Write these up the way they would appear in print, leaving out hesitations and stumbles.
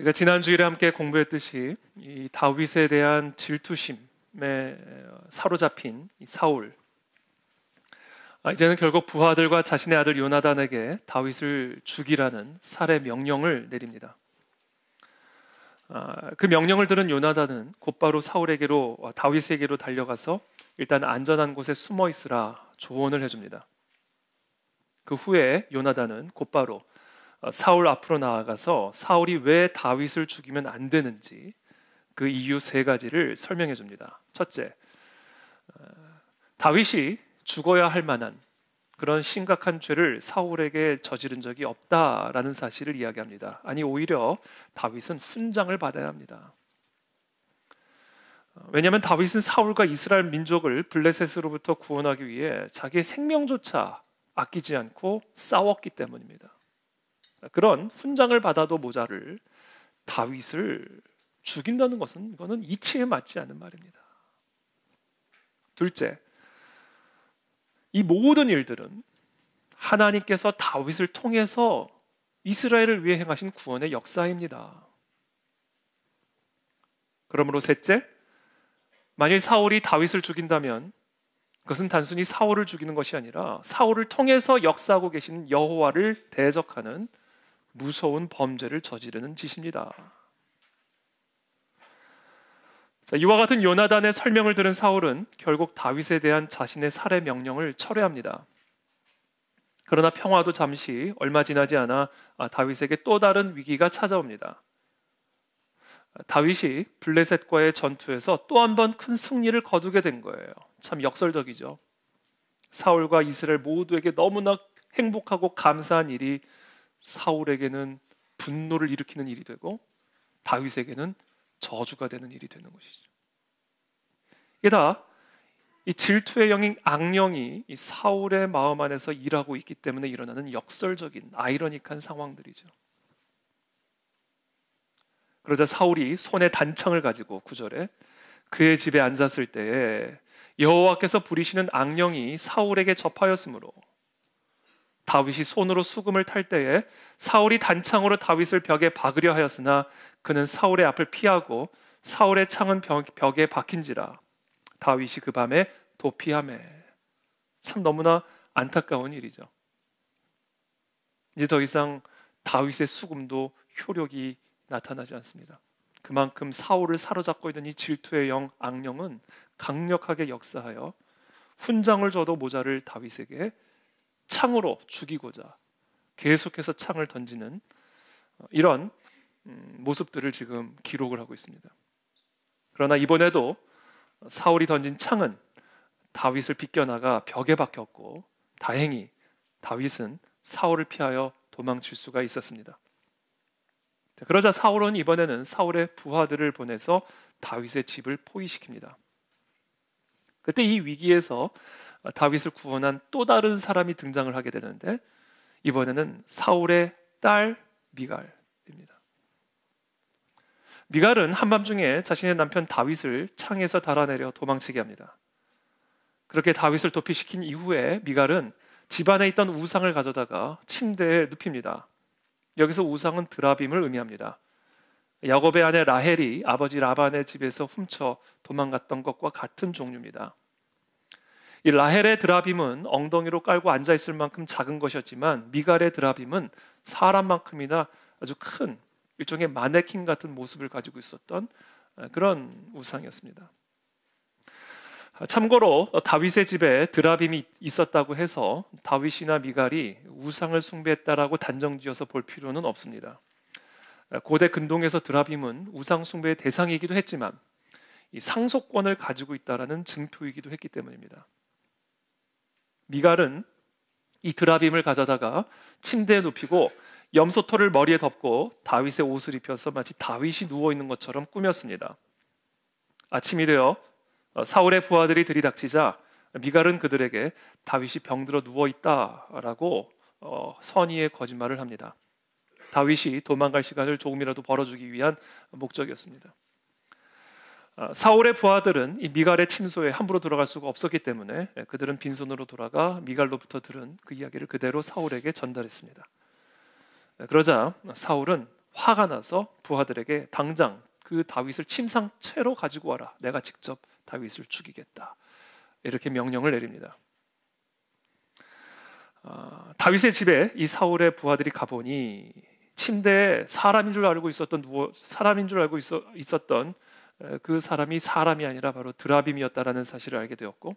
우리가 지난 주일에 함께 공부했듯이 이 다윗에 대한 질투심에 사로잡힌 이 사울, 이제는 결국 부하들과 자신의 아들 요나단에게 다윗을 죽이라는 살해 명령을 내립니다. 그 명령을 들은 요나단은 곧바로 다윗에게로 달려가서 일단 안전한 곳에 숨어 있으라 조언을 해줍니다. 그 후에 요나단은 곧바로 사울 앞으로 나아가서 사울이 왜 다윗을 죽이면 안 되는지 그 이유 세 가지를 설명해 줍니다. 첫째, 다윗이 죽어야 할 만한 그런 심각한 죄를 사울에게 저지른 적이 없다라는 사실을 이야기합니다. 아니, 오히려 다윗은 훈장을 받아야 합니다. 왜냐하면 다윗은 사울과 이스라엘 민족을 블레셋으로부터 구원하기 위해 자기의 생명조차 아끼지 않고 싸웠기 때문입니다. 그런 훈장을 받아도 모자를 다윗을 죽인다는 것은 이거는 이치에 맞지 않는 말입니다. 둘째, 이 모든 일들은 하나님께서 다윗을 통해서 이스라엘을 위해 행하신 구원의 역사입니다. 그러므로 셋째, 만일 사울이 다윗을 죽인다면 그것은 단순히 사울을 죽이는 것이 아니라 사울을 통해서 역사하고 계시는 여호와를 대적하는 무서운 범죄를 저지르는 짓입니다. 자, 이와 같은 요나단의 설명을 들은 사울은 결국 다윗에 대한 자신의 살해 명령을 철회합니다. 그러나 평화도 잠시 얼마 지나지 않아 다윗에게 또 다른 위기가 찾아옵니다. 다윗이 블레셋과의 전투에서 또 한 번 큰 승리를 거두게 된 거예요. 참 역설적이죠. 사울과 이스라엘 모두에게 너무나 행복하고 감사한 일이 사울에게는 분노를 일으키는 일이 되고 다윗에게는 저주가 되는 일이 되는 것이죠. 게다가 이 질투의 영인 악령이 이 사울의 마음 안에서 일하고 있기 때문에 일어나는 역설적인 아이러니한 상황들이죠. 그러자 사울이 손에 단창을 가지고 9절에 그의 집에 앉았을 때에 여호와께서 부리시는 악령이 사울에게 접하였으므로 다윗이 손으로 수금을 탈 때에 사울이 단창으로 다윗을 벽에 박으려 하였으나 그는 사울의 앞을 피하고 사울의 창은 벽에 박힌지라 다윗이 그 밤에 도피하매. 참 너무나 안타까운 일이죠. 이제 더 이상 다윗의 수금도 효력이 나타나지 않습니다. 그만큼 사울을 사로잡고 있는 이 질투의 영 악령은 강력하게 역사하여 훈장을 줘도 모자를 다윗에게 창으로 죽이고자 계속해서 창을 던지는 이런 모습들을 지금 기록을 하고 있습니다. 그러나 이번에도 사울이 던진 창은 다윗을 비껴나가 벽에 박혔고 다행히 다윗은 사울을 피하여 도망칠 수가 있었습니다. 그러자 사울은 이번에는 사울의 부하들을 보내서 다윗의 집을 포위시킵니다. 그때 이 위기에서 다윗을 구원한 또 다른 사람이 등장을 하게 되는데 이번에는 사울의 딸 미갈입니다. 미갈은 한밤중에 자신의 남편 다윗을 창에서 달아내려 도망치게 합니다. 그렇게 다윗을 도피시킨 이후에 미갈은 집안에 있던 우상을 가져다가 침대에 눕힙니다. 여기서 우상은 드라빔을 의미합니다. 야곱의 아내 라헬이 아버지 라반의 집에서 훔쳐 도망갔던 것과 같은 종류입니다. 이 라헬의 드라빔은 엉덩이로 깔고 앉아있을 만큼 작은 것이었지만 미갈의 드라빔은 사람만큼이나 아주 큰 일종의 마네킹 같은 모습을 가지고 있었던 그런 우상이었습니다. 참고로 다윗의 집에 드라빔이 있었다고 해서 다윗이나 미갈이 우상을 숭배했다라고 단정지어서 볼 필요는 없습니다. 고대 근동에서 드라빔은 우상 숭배의 대상이기도 했지만 이 상속권을 가지고 있다라는 증표이기도 했기 때문입니다. 미갈은 이 드라빔을 가져다가 침대에 눕히고 염소털을 머리에 덮고 다윗의 옷을 입혀서 마치 다윗이 누워있는 것처럼 꾸몄습니다. 아침이 되어 사울의 부하들이 들이닥치자 미갈은 그들에게 다윗이 병들어 누워있다라고 선의의 거짓말을 합니다. 다윗이 도망갈 시간을 조금이라도 벌어주기 위한 목적이었습니다. 사울의 부하들은 이 미갈의 침소에 함부로 들어갈 수가 없었기 때문에 그들은 빈손으로 돌아가 미갈로부터 들은 그 이야기를 그대로 사울에게 전달했습니다. 그러자 사울은 화가 나서 부하들에게 당장 그 다윗을 침상채로 가지고 와라. 내가 직접 다윗을 죽이겠다. 이렇게 명령을 내립니다. 다윗의 집에 이 사울의 부하들이 가보니 침대에 사람인 줄 알고 있었던 있었던 그 사람이 사람이 아니라 바로 드라빔이었다라는 사실을 알게 되었고,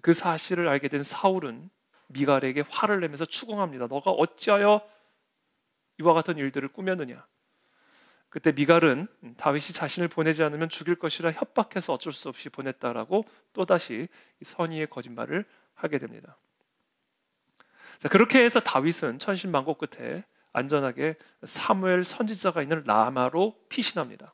그 사실을 알게 된 사울은 미갈에게 화를 내면서 추궁합니다. 너가 어찌하여 이와 같은 일들을 꾸몄느냐. 그때 미갈은 다윗이 자신을 보내지 않으면 죽일 것이라 협박해서 어쩔 수 없이 보냈다라고 또다시 선의의 거짓말을 하게 됩니다. 자, 그렇게 해서 다윗은 천신만고 끝에 안전하게 사무엘 선지자가 있는 라마로 피신합니다.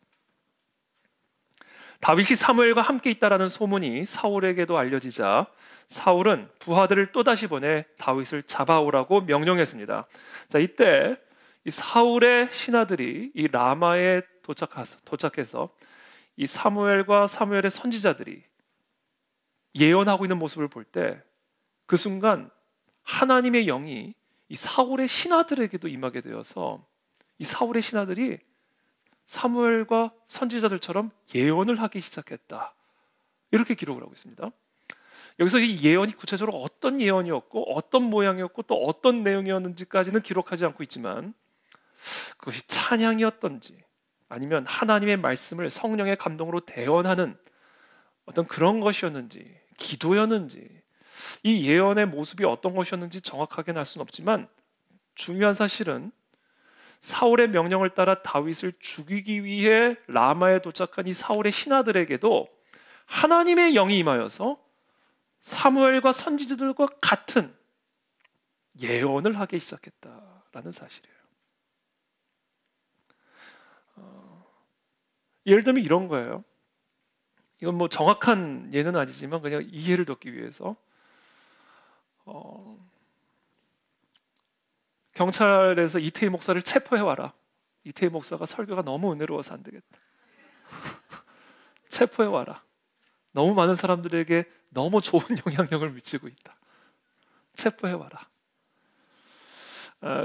다윗이 사무엘과 함께 있다라는 소문이 사울에게도 알려지자 사울은 부하들을 또다시 보내 다윗을 잡아오라고 명령했습니다. 자, 이때 이 사울의 신하들이 이 라마에 도착해서 이 사무엘과 사무엘의 선지자들이 예언하고 있는 모습을 볼 때 그 순간 하나님의 영이 이 사울의 신하들에게도 임하게 되어서 이 사울의 신하들이 사무엘과 선지자들처럼 예언을 하기 시작했다. 이렇게 기록을 하고 있습니다. 여기서 이 예언이 구체적으로 어떤 예언이었고 어떤 모양이었고 또 어떤 내용이었는지까지는 기록하지 않고 있지만 그것이 찬양이었던지 아니면 하나님의 말씀을 성령의 감동으로 대언하는 어떤 그런 것이었는지 기도였는지 이 예언의 모습이 어떤 것이었는지 정확하게는 알 수는 없지만 중요한 사실은 사울의 명령을 따라 다윗을 죽이기 위해 라마에 도착한 이 사울의 신하들에게도 하나님의 영이 임하여서 사무엘과 선지자들과 같은 예언을 하기 시작했다라는 사실이에요. 예를 들면 이런 거예요. 이건 뭐 정확한 예는 아니지만 그냥 이해를 돕기 위해서 경찰에서 이태희 목사를 체포해와라. 이태희 목사가 설교가 너무 은혜로워서 안 되겠다. 체포해와라. 너무 많은 사람들에게 너무 좋은 영향력을 미치고 있다. 체포해와라.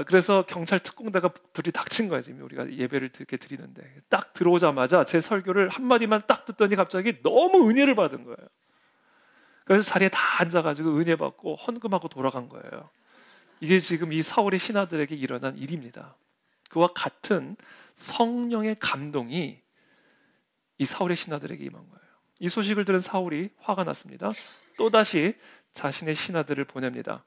그래서 경찰 특공대가 둘이 닥친 거야. 지금 우리가 예배를 이렇게 드리는데 딱 들어오자마자 제 설교를 한마디만 딱 듣더니 갑자기 너무 은혜를 받은 거예요. 그래서 자리에 다 앉아가지고 은혜 받고 헌금하고 돌아간 거예요. 이게 지금 이 사울의 신하들에게 일어난 일입니다. 그와 같은 성령의 감동이 이 사울의 신하들에게 임한 거예요. 이 소식을 들은 사울이 화가 났습니다. 또다시 자신의 신하들을 보냅니다.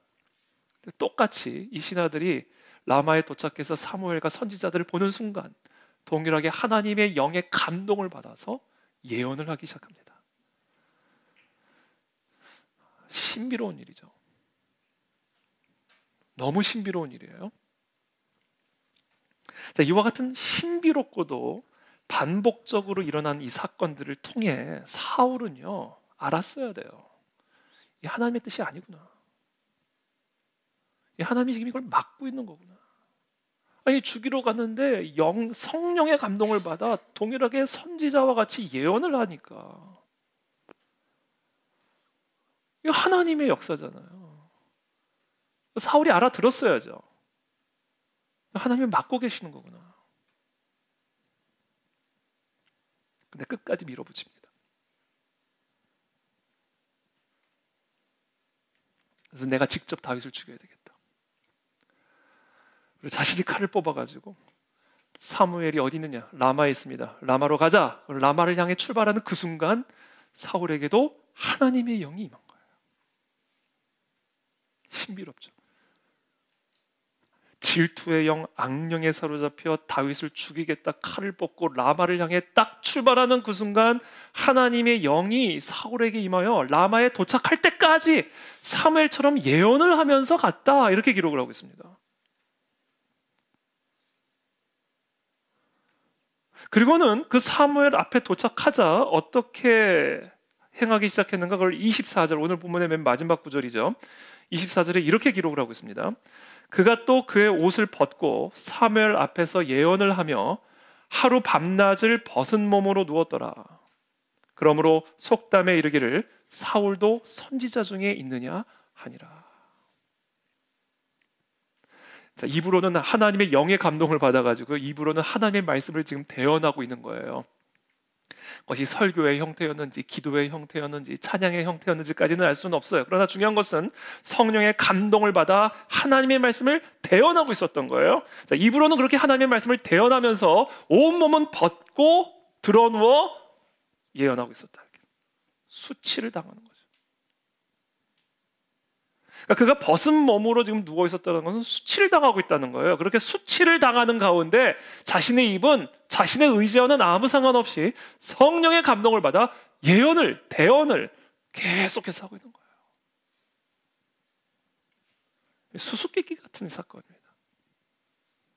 똑같이 이 신하들이 라마에 도착해서 사무엘과 선지자들을 보는 순간 동일하게 하나님의 영의 감동을 받아서 예언을 하기 시작합니다. 신비로운 일이죠. 너무 신비로운 일이에요. 자, 이와 같은 신비롭고도 반복적으로 일어난 이 사건들을 통해 사울은요 알았어야 돼요. 이 하나님의 뜻이 아니구나. 이 하나님이 지금 이걸 막고 있는 거구나. 아니 죽이러 갔는데 성령의 감동을 받아 동일하게 선지자와 같이 예언을 하니까 이거 하나님의 역사잖아요. 사울이 알아들었어야죠. 하나님이 막고 계시는 거구나. 근데 끝까지 밀어붙입니다. 그래서 내가 직접 다윗을 죽여야 되겠다. 그리고 자신이 칼을 뽑아가지고 사무엘이 어디 있느냐? 라마에 있습니다. 라마로 가자. 라마를 향해 출발하는 그 순간 사울에게도 하나님의 영이 임한 거예요. 신비롭죠. 질투의 영, 악령에 사로잡혀 다윗을 죽이겠다 칼을 뽑고 라마를 향해 딱 출발하는 그 순간 하나님의 영이 사울에게 임하여 라마에 도착할 때까지 사무엘처럼 예언을 하면서 갔다. 이렇게 기록을 하고 있습니다. 그리고는 그 사무엘 앞에 도착하자 어떻게 행하기 시작했는가? 그걸 24절, 오늘 본문의 맨 마지막 구절이죠. 24절에 이렇게 기록을 하고 있습니다. 그가 또 그의 옷을 벗고 사무엘 앞에서 예언을 하며 하루 밤낮을 벗은 몸으로 누웠더라. 그러므로 속담에 이르기를 사울도 선지자 중에 있느냐 하니라. 자, 입으로는 하나님의 영의 감동을 받아가지고 입으로는 하나님의 말씀을 지금 대언하고 있는 거예요. 그것이 설교의 형태였는지 기도의 형태였는지 찬양의 형태였는지까지는 알 수는 없어요. 그러나 중요한 것은 성령의 감동을 받아 하나님의 말씀을 대언하고 있었던 거예요. 자, 입으로는 그렇게 하나님의 말씀을 대언하면서 온몸은 벗고 드러누워 예언하고 있었다. 수치를 당하는 거죠. 그러니까 그가 벗은 몸으로 지금 누워 있었다는 것은 수치를 당하고 있다는 거예요. 그렇게 수치를 당하는 가운데 자신의 입은 자신의 의지와는 아무 상관없이 성령의 감동을 받아 예언을, 대언을 계속해서 하고 있는 거예요. 수수께끼 같은 사건입니다.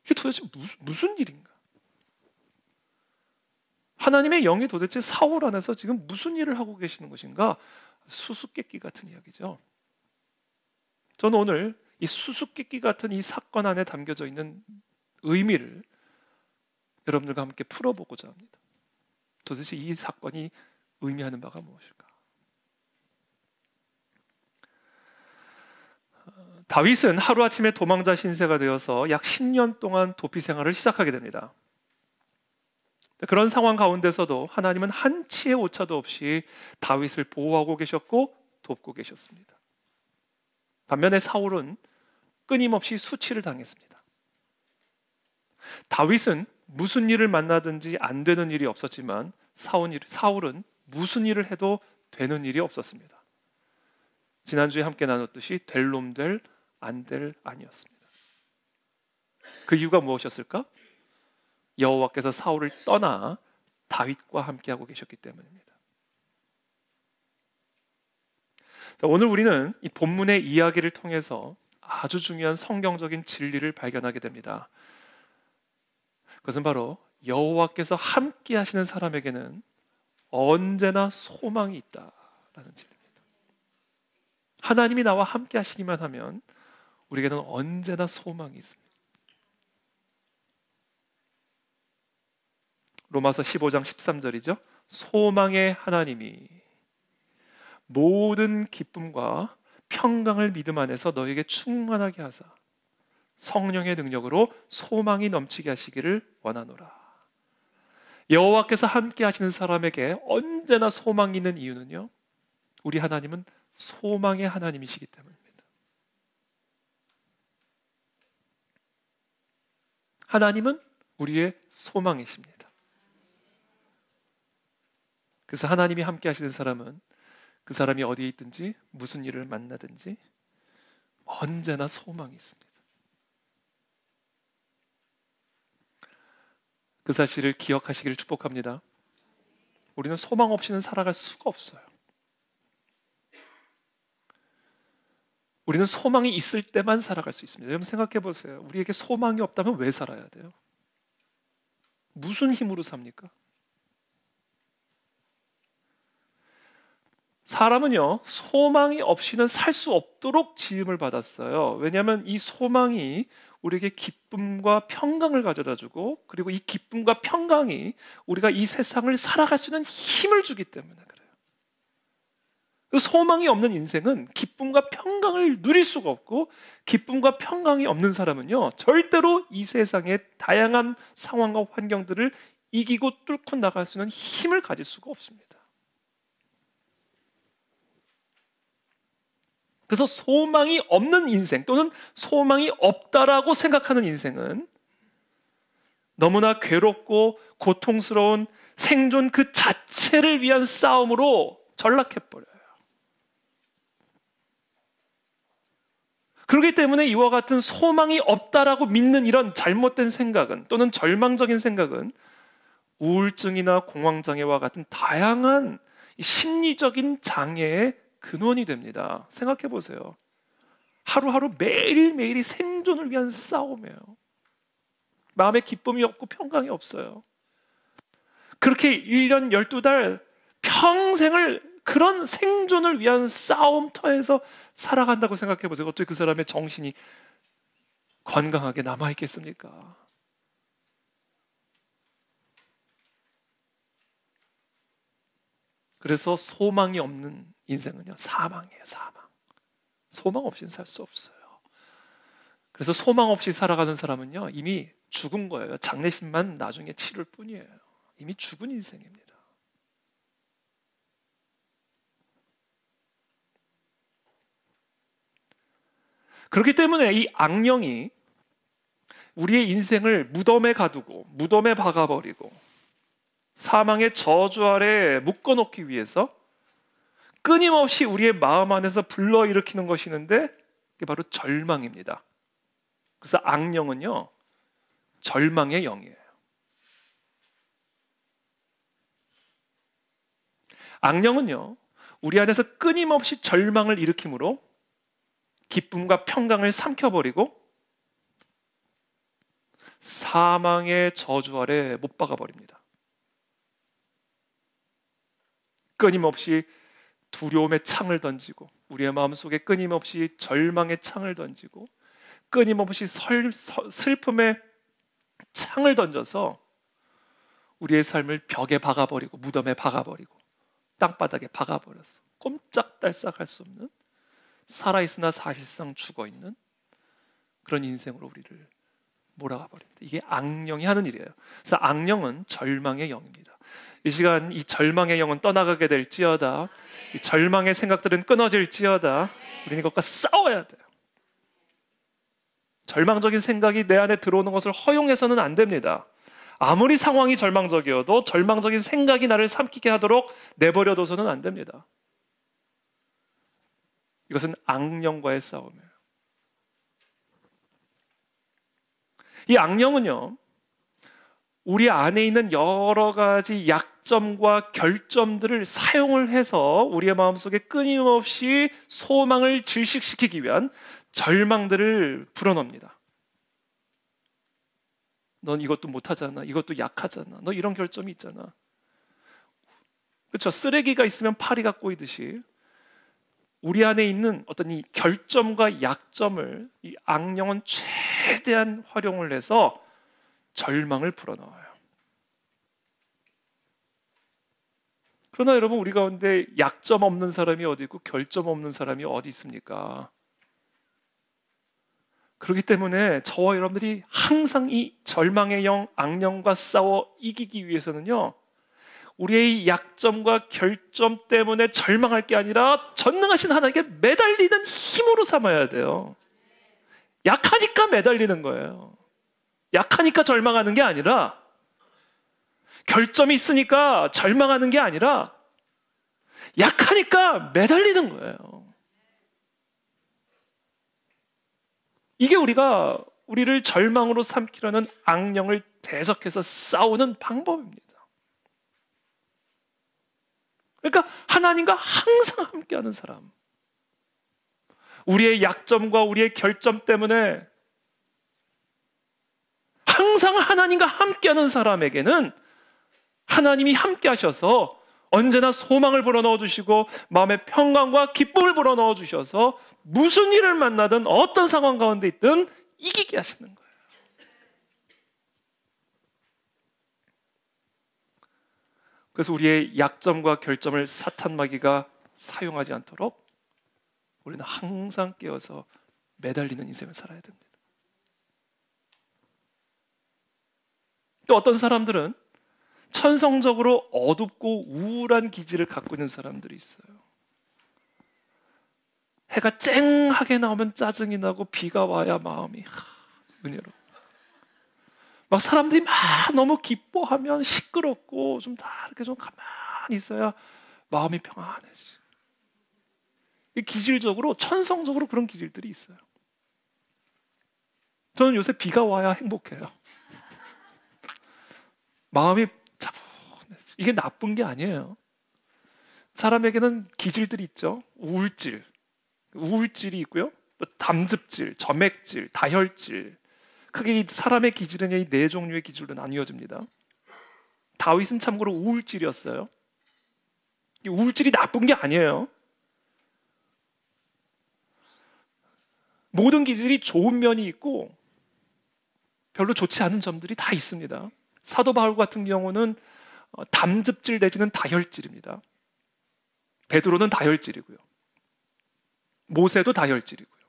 이게 도대체 무슨 일인가? 하나님의 영이 도대체 사울 안에서 지금 무슨 일을 하고 계시는 것인가? 수수께끼 같은 이야기죠. 저는 오늘 이 수수께끼 같은 이 사건 안에 담겨져 있는 의미를 여러분들과 함께 풀어보고자 합니다. 도대체 이 사건이 의미하는 바가 무엇일까? 다윗은 하루아침에 도망자 신세가 되어서 약 10년 동안 도피 생활을 시작하게 됩니다. 그런 상황 가운데서도 하나님은 한치의 오차도 없이 다윗을 보호하고 계셨고 돕고 계셨습니다. 반면에 사울은 끊임없이 수치를 당했습니다. 다윗은 무슨 일을 만나든지 안 되는 일이 없었지만 사울은 무슨 일을 해도 되는 일이 없었습니다. 지난주에 함께 나눴듯이 될 놈 될, 안 될 아니었습니다. 그 이유가 무엇이었을까? 여호와께서 사울을 떠나 다윗과 함께하고 계셨기 때문입니다. 자, 오늘 우리는 이 본문의 이야기를 통해서 아주 중요한 성경적인 진리를 발견하게 됩니다. 그것은 바로 여호와께서 함께 하시는 사람에게는 언제나 소망이 있다라는 진리입니다. 하나님이 나와 함께 하시기만 하면 우리에게는 언제나 소망이 있습니다. 로마서 15장 13절이죠. 소망의 하나님이 모든 기쁨과 평강을 믿음 안에서 너에게 충만하게 하사 성령의 능력으로 소망이 넘치게 하시기를 원하노라. 여호와께서 함께 하시는 사람에게 언제나 소망이 있는 이유는요, 우리 하나님은 소망의 하나님이시기 때문입니다. 하나님은 우리의 소망이십니다. 그래서 하나님이 함께 하시는 사람은 그 사람이 어디에 있든지 무슨 일을 만나든지 언제나 소망이 있습니다. 그 사실을 기억하시기를 축복합니다. 우리는 소망 없이는 살아갈 수가 없어요. 우리는 소망이 있을 때만 살아갈 수 있습니다. 여러분 생각해 보세요. 우리에게 소망이 없다면 왜 살아야 돼요? 무슨 힘으로 삽니까? 사람은요, 소망이 없이는 살 수 없도록 지음을 받았어요. 왜냐하면 이 소망이 우리에게 기쁨과 평강을 가져다 주고, 그리고 이 기쁨과 평강이 우리가 이 세상을 살아갈 수 있는 힘을 주기 때문에 그래요. 소망이 없는 인생은 기쁨과 평강을 누릴 수가 없고, 기쁨과 평강이 없는 사람은요, 절대로 이 세상의 다양한 상황과 환경들을 이기고 뚫고 나갈 수 있는 힘을 가질 수가 없습니다. 그래서 소망이 없는 인생, 또는 소망이 없다라고 생각하는 인생은 너무나 괴롭고 고통스러운 생존 그 자체를 위한 싸움으로 전락해버려요. 그렇기 때문에 이와 같은 소망이 없다라고 믿는 이런 잘못된 생각은, 또는 절망적인 생각은 우울증이나 공황장애와 같은 다양한 심리적인 장애의 근원이 됩니다. 생각해 보세요. 하루하루 매일매일이 생존을 위한 싸움이에요. 마음에 기쁨이 없고 평강이 없어요. 그렇게 1년 12달 평생을 그런 생존을 위한 싸움터에서 살아간다고 생각해 보세요. 어떻게 그 사람의 정신이 건강하게 남아있겠습니까? 그래서 소망이 없는 인생은요, 사망이에요. 사망. 소망 없이는 살 수 없어요. 그래서 소망 없이 살아가는 사람은요, 이미 죽은 거예요. 장례식만 나중에 치를 뿐이에요. 이미 죽은 인생입니다. 그렇기 때문에 이 악령이 우리의 인생을 무덤에 가두고 무덤에 박아버리고 사망의 저주 아래 묶어놓기 위해서 끊임없이 우리의 마음 안에서 불러일으키는 것이 있는데 그게 바로 절망입니다. 그래서 악령은요, 절망의 영이에요. 악령은요, 우리 안에서 끊임없이 절망을 일으키므로 기쁨과 평강을 삼켜버리고 사망의 저주 아래 못 박아버립니다. 끊임없이 두려움의 창을 던지고 우리의 마음속에 끊임없이 절망의 창을 던지고 끊임없이 슬픔의 창을 던져서 우리의 삶을 벽에 박아버리고 무덤에 박아버리고 땅바닥에 박아버렸어. 꼼짝달싹할 수 없는, 살아있으나 사실상 죽어있는 그런 인생으로 우리를 몰아가 버립니다. 이게 악령이 하는 일이에요. 그래서 악령은 절망의 영입니다. 이 시간 이 절망의 영은 떠나가게 될지어다, 이 절망의 생각들은 끊어질지어다, 우리는 이것과 싸워야 돼요. 절망적인 생각이 내 안에 들어오는 것을 허용해서는 안 됩니다. 아무리 상황이 절망적이어도 절망적인 생각이 나를 삼키게 하도록 내버려둬서는 안 됩니다. 이것은 악령과의 싸움이에요. 이 악령은요, 우리 안에 있는 여러 가지 약점과 결점들을 사용을 해서 우리의 마음속에 끊임없이 소망을 질식시키기 위한 절망들을 불어넣습니다. 넌 이것도 못하잖아, 이것도 약하잖아, 너 이런 결점이 있잖아. 그렇죠? 쓰레기가 있으면 파리가 꼬이듯이 우리 안에 있는 어떤 이 결점과 약점을 이 악령은 최대한 활용을 해서 절망을 불어넣어요. 그러나 여러분, 우리 가운데 약점 없는 사람이 어디 있고 결점 없는 사람이 어디 있습니까? 그렇기 때문에 저와 여러분들이 항상 이 절망의 영, 악령과 싸워 이기기 위해서는요, 우리의 약점과 결점 때문에 절망할 게 아니라 전능하신 하나님께 매달리는 힘으로 삼아야 돼요. 약하니까 매달리는 거예요. 약하니까 절망하는 게 아니라, 결점이 있으니까 절망하는 게 아니라 약하니까 매달리는 거예요. 이게 우리를 절망으로 삼키려는 악령을 대적해서 싸우는 방법입니다. 그러니까 하나님과 항상 함께하는 사람, 우리의 약점과 우리의 결점 때문에 항상 하나님과 함께하는 사람에게는 하나님이 함께하셔서 언제나 소망을 불어넣어 주시고 마음의 평강과 기쁨을 불어넣어 주셔서 무슨 일을 만나든 어떤 상황 가운데 있든 이기게 하시는 거예요. 그래서 우리의 약점과 결점을 사탄 마귀가 사용하지 않도록 우리는 항상 깨어서 매달리는 인생을 살아야 됩니다. 또 어떤 사람들은 천성적으로 어둡고 우울한 기질을 갖고 있는 사람들이 있어요. 해가 쨍하게 나오면 짜증이 나고 비가 와야 마음이 은혜로. 막 사람들이 막 너무 기뻐하면 시끄럽고 좀 다 이렇게 좀 가만히 있어야 마음이 평안해지. 기질적으로, 천성적으로 그런 기질들이 있어요. 저는 요새 비가 와야 행복해요. 마음이 차분해지. 이게 나쁜 게 아니에요. 사람에게는 기질들이 있죠. 우울질이 있고요. 또 담즙질, 점액질, 다혈질. 크게 이 사람의 기질은 이 네 종류의 기질로 나뉘어집니다. 다윗은 참고로 우울질이었어요. 이 우울질이 나쁜 게 아니에요. 모든 기질이 좋은 면이 있고 별로 좋지 않은 점들이 다 있습니다. 사도 바울 같은 경우는 담즙질 내지는 다혈질입니다. 베드로는 다혈질이고요. 모세도 다혈질이고요.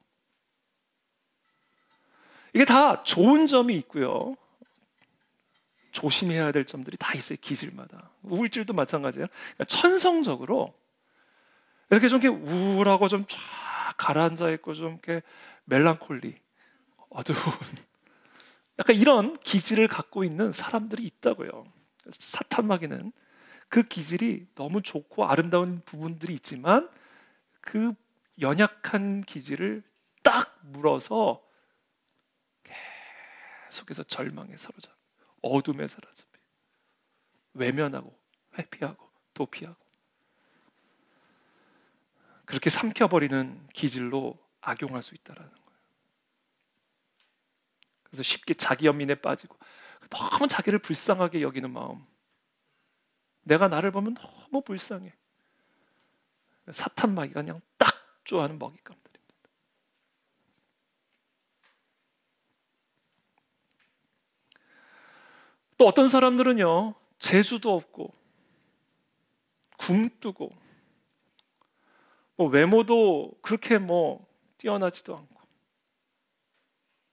이게 다 좋은 점이 있고요. 조심해야 될 점들이 다 있어요. 기질마다. 우울질도 마찬가지예요. 그러니까 천성적으로 이렇게 좀 이렇게 우울하고 좀 쫙 가라앉아 있고 좀 이렇게 멜랑콜리, 어두운 약간 이런 기질을 갖고 있는 사람들이 있다고요. 사탄 마귀는 그 기질이 너무 좋고 아름다운 부분들이 있지만 그 연약한 기질을 딱 물어서 계속해서 절망에 사로잡혀, 어둠에 사로잡혀, 외면하고 회피하고 도피하고, 그렇게 삼켜버리는 기질로 악용할 수 있다는 거예요. 그래서 쉽게 자기 연민에 빠지고 너무 자기를 불쌍하게 여기는 마음, 내가 나를 보면 너무 불쌍해. 사탄 마귀가 그냥 딱 좋아하는 먹잇감들입니다. 또 어떤 사람들은요, 재주도 없고 굼뜨고 외모도 그렇게 뛰어나지도 않고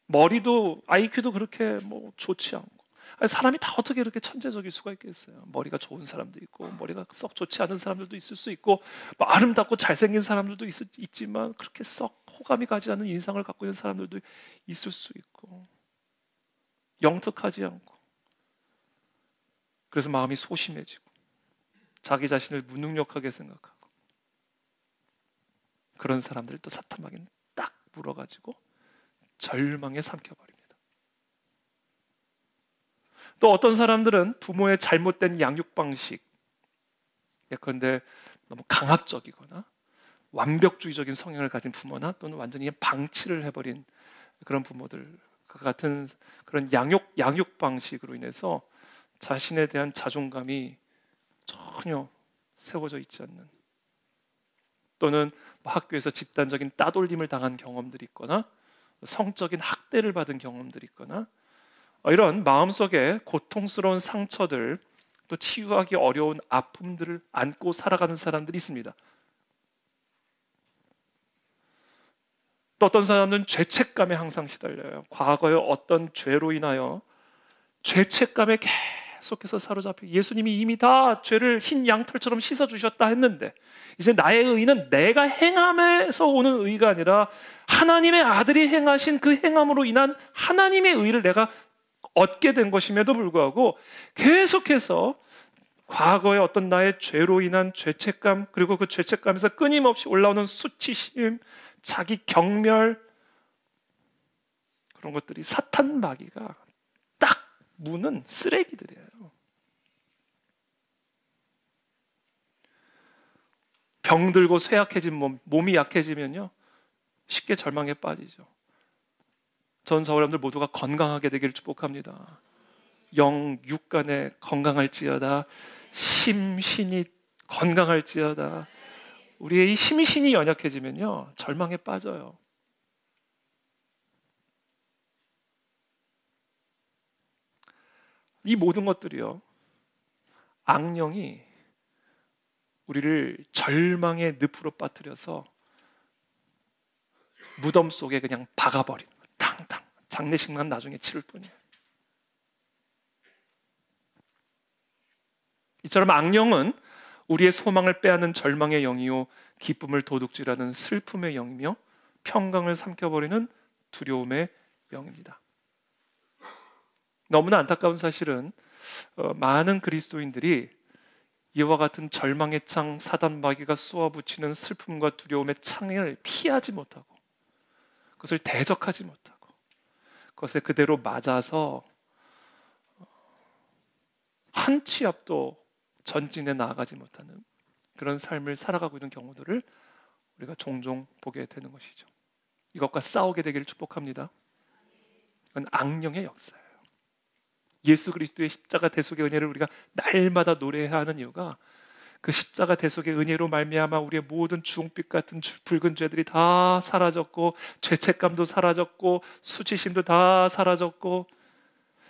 머리도 IQ도 그렇게 좋지 않고, 아니, 사람이 다 어떻게 이렇게 천재적일 수가 있겠어요? 머리가 좋은 사람도 있고 머리가 썩 좋지 않은 사람들도 있을 수 있고, 아름답고 잘생긴 사람들도 있지만 그렇게 썩 호감이 가지 않는 인상을 갖고 있는 사람들도 있을 수 있고, 영특하지 않고, 그래서 마음이 소심해지고 자기 자신을 무능력하게 생각하고, 그런 사람들을 또 사탄 마귀는 딱 물어가지고 절망에 삼켜버립니다. 또 어떤 사람들은 부모의 잘못된 양육 방식, 예컨대 너무 강압적이거나 완벽주의적인 성향을 가진 부모나 또는 완전히 방치를 해버린 그런 부모들, 그 같은 그런 양육 방식으로 인해서 자신에 대한 자존감이 전혀 세워져 있지 않는, 또는 학교에서 집단적인 따돌림을 당한 경험들이 있거나 성적인 학대를 받은 경험들이 있거나, 이런 마음속에 고통스러운 상처들, 또 치유하기 어려운 아픔들을 안고 살아가는 사람들이 있습니다. 또 어떤 사람들은 죄책감에 항상 시달려요. 과거의 어떤 죄로 인하여 죄책감에 계속해서 사로잡혀, 예수님이 이미 다 죄를 흰 양털처럼 씻어주셨다 했는데 이제 나의 의는 내가 행함에서 오는 의가 아니라 하나님의 아들이 행하신 그 행함으로 인한 하나님의 의를 내가 얻게 된 것임에도 불구하고 계속해서 과거의 어떤 나의 죄로 인한 죄책감, 그리고 그 죄책감에서 끊임없이 올라오는 수치심, 자기 경멸, 그런 것들이 사탄 마귀가 딱 무는 쓰레기들이에요. 병들고 쇠약해진 몸이 약해지면요, 쉽게 절망에 빠지죠. 전 사람들 모두가 건강하게 되기를 축복합니다. 영 육간에 건강할지어다, 심신이 건강할지어다. 우리의 이 심신이 연약해지면요, 절망에 빠져요. 이 모든 것들이요, 악령이 우리를 절망의 늪으로 빠뜨려서 무덤 속에 그냥 박아버리는 거예요. 탕탕. 장례식만 나중에 치를 뿐이에요. 이처럼 악령은 우리의 소망을 빼앗는 절망의 영이요, 기쁨을 도둑질하는 슬픔의 영이며 평강을 삼켜버리는 두려움의 영입니다. 너무나 안타까운 사실은 많은 그리스도인들이 이와 같은 절망의 창, 사단 마귀가 쏘아붙이는 슬픔과 두려움의 창을 피하지 못하고, 그것을 대적하지 못하고, 그것에 그대로 맞아서 한 치 앞도 전진해 나아가지 못하는 그런 삶을 살아가고 있는 경우들을 우리가 종종 보게 되는 것이죠. 이것과 싸우게 되기를 축복합니다. 이건 악령의 역사예요. 예수 그리스도의 십자가 대속의 은혜를 우리가 날마다 노래해야 하는 이유가, 그 십자가 대속의 은혜로 말미암아 우리의 모든 주홍빛 같은 붉은 죄들이 다 사라졌고, 죄책감도 사라졌고, 수치심도 다 사라졌고,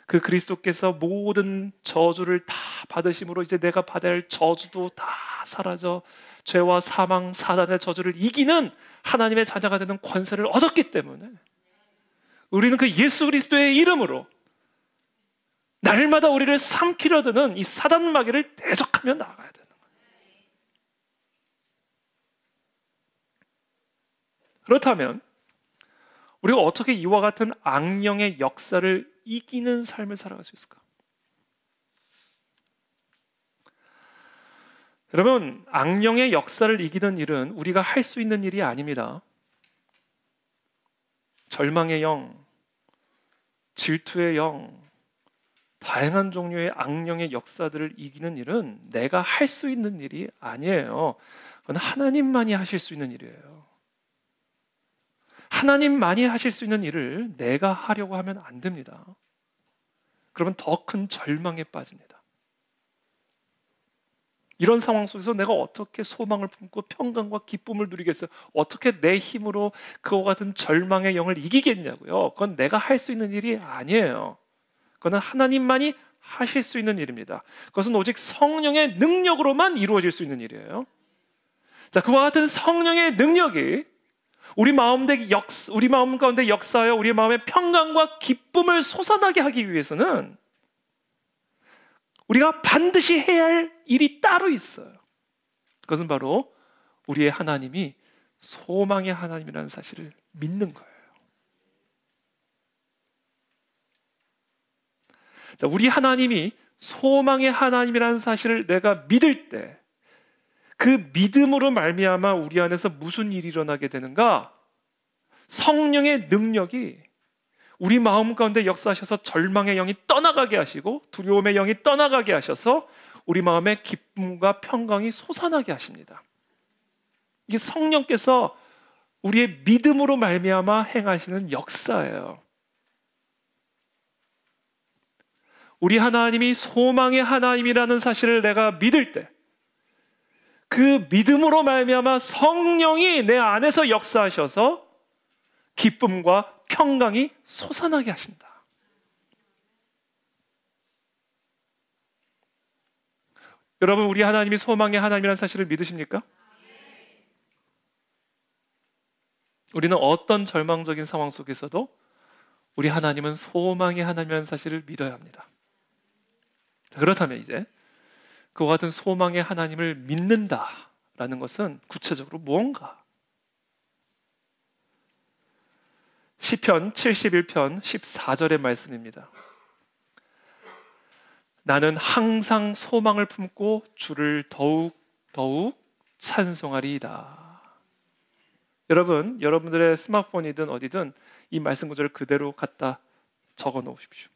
그 그리스도께서 모든 저주를 다 받으심으로 이제 내가 받아야 할 저주도 다 사라져 죄와 사망, 사단의 저주를 이기는 하나님의 자녀가 되는 권세를 얻었기 때문에 우리는 그 예수 그리스도의 이름으로 날마다 우리를 삼키려 드는 이 사단 마귀를 대적하며 나아가야 되는 거예요. 그렇다면 우리가 어떻게 이와 같은 악령의 역사를 이기는 삶을 살아갈 수 있을까? 여러분, 악령의 역사를 이기는 일은 우리가 할 수 있는 일이 아닙니다. 절망의 영, 질투의 영, 다양한 종류의 악령의 역사들을 이기는 일은 내가 할 수 있는 일이 아니에요. 그건 하나님만이 하실 수 있는 일이에요. 하나님만이 하실 수 있는 일을 내가 하려고 하면 안 됩니다. 그러면 더 큰 절망에 빠집니다. 이런 상황 속에서 내가 어떻게 소망을 품고 평강과 기쁨을 누리겠어요? 어떻게 내 힘으로 그와 같은 절망의 영을 이기겠냐고요? 그건 내가 할 수 있는 일이 아니에요. 그건 하나님만이 하실 수 있는 일입니다. 그것은 오직 성령의 능력으로만 이루어질 수 있는 일이에요. 자, 그와 같은 성령의 능력이 우리 마음 가운데 역사하여 우리 마음의 평강과 기쁨을 솟아나게 하기 위해서는 우리가 반드시 해야 할 일이 따로 있어요. 그것은 바로 우리의 하나님이 소망의 하나님이라는 사실을 믿는 거예요. 자, 우리 하나님이 소망의 하나님이라는 사실을 내가 믿을 때 그 믿음으로 말미암아 우리 안에서 무슨 일이 일어나게 되는가? 성령의 능력이 우리 마음 가운데 역사하셔서 절망의 영이 떠나가게 하시고 두려움의 영이 떠나가게 하셔서 우리 마음에 기쁨과 평강이 솟아나게 하십니다. 이게 성령께서 우리의 믿음으로 말미암아 행하시는 역사예요. 우리 하나님이 소망의 하나님이라는 사실을 내가 믿을 때 그 믿음으로 말미암아 성령이 내 안에서 역사하셔서 기쁨과 평강이 솟아나게 하신다. 여러분, 우리 하나님이 소망의 하나님이라는 사실을 믿으십니까? 우리는 어떤 절망적인 상황 속에서도 우리 하나님은 소망의 하나님이라는 사실을 믿어야 합니다. 자, 그렇다면 이제 그와 같은 소망의 하나님을 믿는다라는 것은 구체적으로 무언가? 시편 71편 14절의 말씀입니다. 나는 항상 소망을 품고 주를 더욱 찬송하리이다. 여러분, 여러분들의 스마트폰이든 어디든 이 말씀 구절을 그대로 갖다 적어 놓으십시오.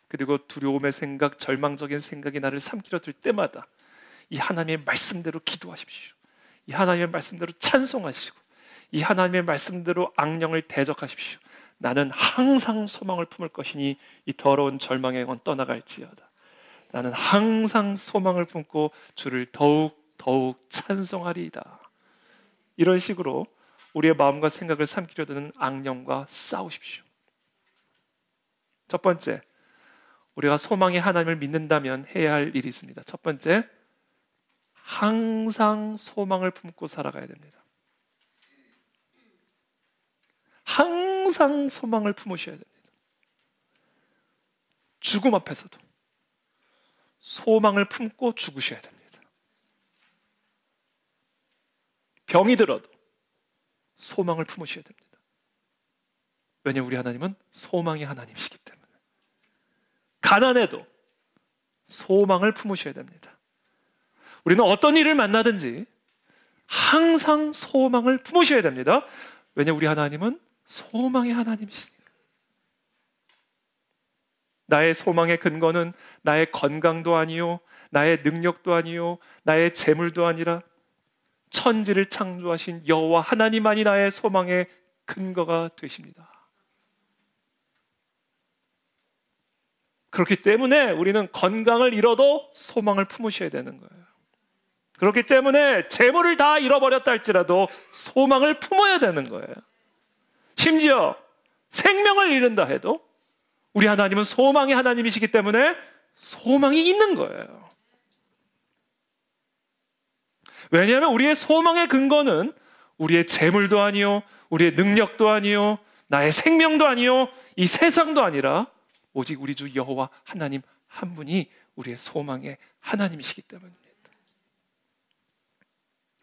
그리고 두려움의 생각, 절망적인 생각이 나를 삼키려 들 때마다 이 하나님의 말씀대로 기도하십시오. 이 하나님의 말씀대로 찬송하시고 이 하나님의 말씀대로 악령을 대적하십시오. 나는 항상 소망을 품을 것이니 이 더러운 절망의 영은 떠나갈지어다. 나는 항상 소망을 품고 주를 더욱 찬송하리이다. 이런 식으로 우리의 마음과 생각을 삼키려 드는 악령과 싸우십시오. 첫 번째, 우리가 소망의 하나님을 믿는다면 해야 할 일이 있습니다. 첫 번째, 항상 소망을 품고 살아가야 됩니다. 항상 소망을 품으셔야 됩니다. 죽음 앞에서도 소망을 품고 죽으셔야 됩니다. 병이 들어도 소망을 품으셔야 됩니다. 왜냐하면 우리 하나님은 소망의 하나님이시기 때문에. 가난해도 소망을 품으셔야 됩니다. 우리는 어떤 일을 만나든지 항상 소망을 품으셔야 됩니다. 왜냐하면 우리 하나님은 소망의 하나님이시니까. 나의 소망의 근거는 나의 건강도 아니요, 나의 능력도 아니요, 나의 재물도 아니라 천지를 창조하신 여호와 하나님만이 나의 소망의 근거가 되십니다. 그렇기 때문에 우리는 건강을 잃어도 소망을 품으셔야 되는 거예요. 그렇기 때문에 재물을 다 잃어버렸다 할지라도 소망을 품어야 되는 거예요. 심지어 생명을 잃는다 해도 우리 하나님은 소망의 하나님이시기 때문에 소망이 있는 거예요. 왜냐하면 우리의 소망의 근거는 우리의 재물도 아니요, 우리의 능력도 아니요, 나의 생명도 아니요 이 세상도 아니라 오직 우리 주 여호와 하나님 한 분이 우리의 소망의 하나님이시기 때문입니다.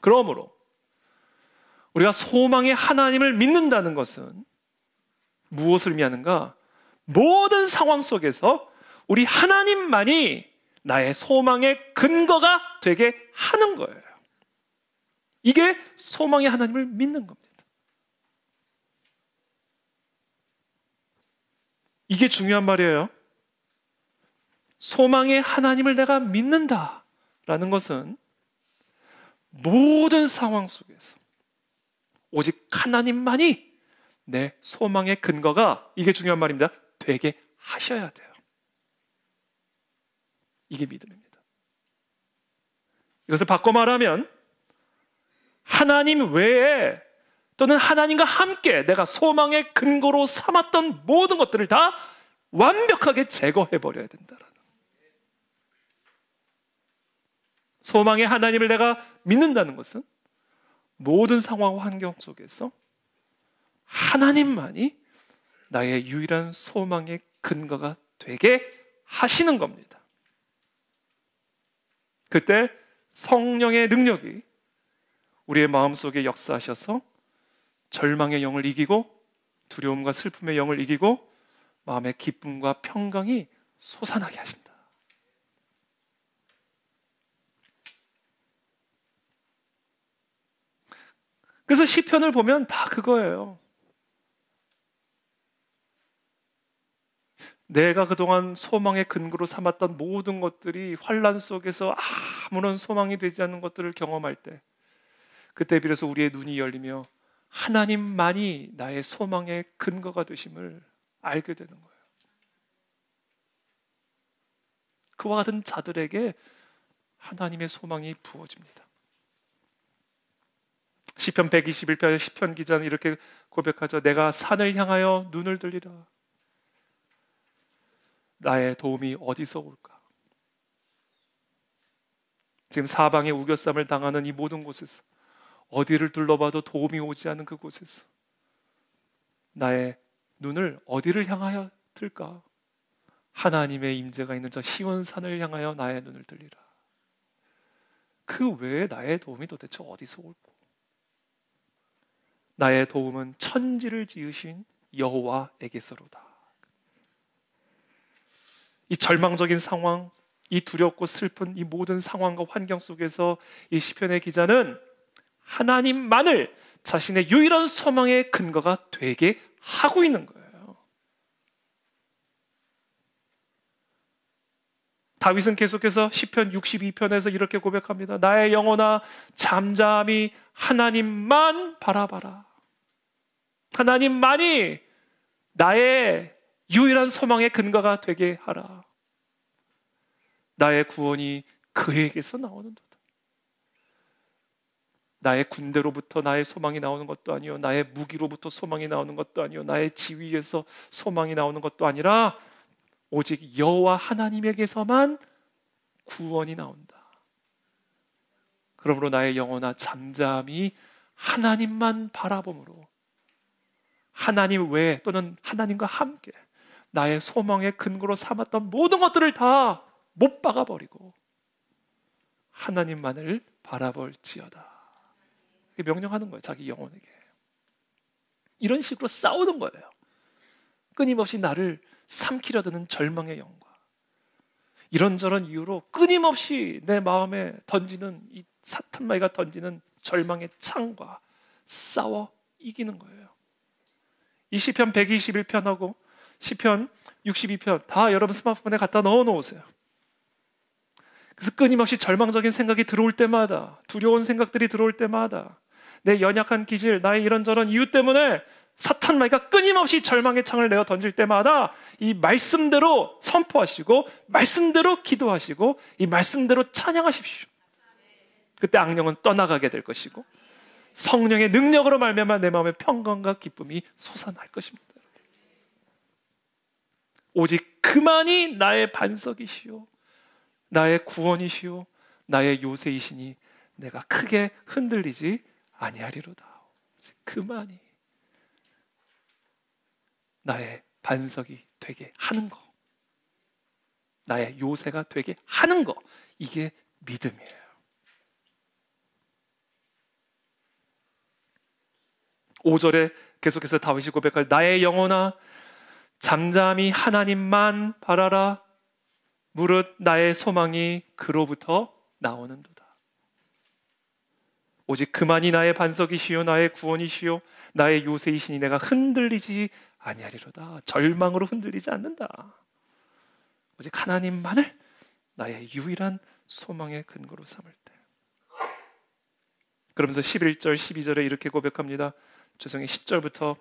그러므로 우리가 소망의 하나님을 믿는다는 것은 무엇을 의미하는가? 모든 상황 속에서 우리 하나님만이 나의 소망의 근거가 되게 하는 거예요. 이게 소망의 하나님을 믿는 겁니다. 이게 중요한 말이에요. 소망의 하나님을 내가 믿는다라는 것은 모든 상황 속에서 오직 하나님만이 내 소망의 근거가, 이게 중요한 말입니다, 되게 하셔야 돼요. 이게 믿음입니다. 이것을 바꿔 말하면 하나님 외에 또는 하나님과 함께 내가 소망의 근거로 삼았던 모든 것들을 다 완벽하게 제거해버려야 된다라는, 소망의 하나님을 내가 믿는다는 것은 모든 상황과 환경 속에서 하나님만이 나의 유일한 소망의 근거가 되게 하시는 겁니다. 그때 성령의 능력이 우리의 마음속에 역사하셔서 절망의 영을 이기고 두려움과 슬픔의 영을 이기고 마음의 기쁨과 평강이 솟아나게 하신다. 그래서 시편을 보면 다 그거예요. 내가 그동안 소망의 근거로 삼았던 모든 것들이 환난 속에서 아무런 소망이 되지 않는 것들을 경험할 때, 그때 비로소 우리의 눈이 열리며 하나님만이 나의 소망의 근거가 되심을 알게 되는 거예요. 그와 같은 자들에게 하나님의 소망이 부어집니다. 시편 121편 시편 기자는 이렇게 고백하죠. 내가 산을 향하여 눈을 들리라. 나의 도움이 어디서 올까? 지금 사방에 우겨쌈을 당하는 이 모든 곳에서, 어디를 둘러봐도 도움이 오지 않는 그곳에서 나의 눈을 어디를 향하여 들까? 하나님의 임재가 있는 저 시온산을 향하여 나의 눈을 들리라. 그 외에 나의 도움이 도대체 어디서 올까? 나의 도움은 천지를 지으신 여호와에게서로다. 이 절망적인 상황, 이 두렵고 슬픈 이 모든 상황과 환경 속에서 이 시편의 기자는 하나님만을 자신의 유일한 소망의 근거가 되게 하고 있는 거예요. 다윗은 계속해서 시편 62편에서 이렇게 고백합니다. 나의 영혼아 잠잠히 하나님만 바라봐라. 하나님만이 나의 유일한 소망의 근거가 되게 하라. 나의 구원이 그에게서 나오는도다. 나의 군대로부터 나의 소망이 나오는 것도 아니요, 나의 무기로부터 소망이 나오는 것도 아니요, 나의 지위에서 소망이 나오는 것도 아니라 오직 여호와 하나님에게서만 구원이 나온다. 그러므로 나의 영혼아 잠잠히 하나님만 바라봄으로 하나님 외에 또는 하나님과 함께 나의 소망의 근거로 삼았던 모든 것들을 다 못 박아버리고 하나님만을 바라볼지어다. 명령하는 거예요. 자기 영혼에게. 이런 식으로 싸우는 거예요. 끊임없이 나를 삼키려 드는 절망의 영과 이런저런 이유로 끊임없이 내 마음에 던지는 이 사탄마귀가 던지는 절망의 창과 싸워 이기는 거예요. 이 시편 121편하고 시편 62편 다 여러분 스마트폰에 갖다 넣어 놓으세요. 그래서 끊임없이 절망적인 생각이 들어올 때마다, 두려운 생각들이 들어올 때마다, 내 연약한 기질, 나의 이런저런 이유 때문에 사탄마귀가 끊임없이 절망의 창을 내어 던질 때마다 이 말씀대로 선포하시고 말씀대로 기도하시고 이 말씀대로 찬양하십시오. 그때 악령은 떠나가게 될 것이고 성령의 능력으로 말미암아 내 마음의 평강과 기쁨이 솟아날 것입니다. 오직 그만이 나의 반석이시오, 나의 구원이시오, 나의 요새이시니 내가 크게 흔들리지 아니하리로다. 그만이. 나의 반석이 되게 하는 거, 나의 요새가 되게 하는 거, 이게 믿음이에요. 5절에 계속해서 다윗이 고백할 나의 영혼아 잠잠히 하나님만 바라라. 무릇 나의 소망이 그로부터 나오는도다. 오직 그만이 나의 반석이시요 나의 구원이시요 나의 요새이시니 내가 흔들리지 아니하리로다. 절망으로 흔들리지 않는다. 오직 하나님만을 나의 유일한 소망의 근거로 삼을 때. 그러면서 11절 12절에 이렇게 고백합니다. 죄송해요. 10절부터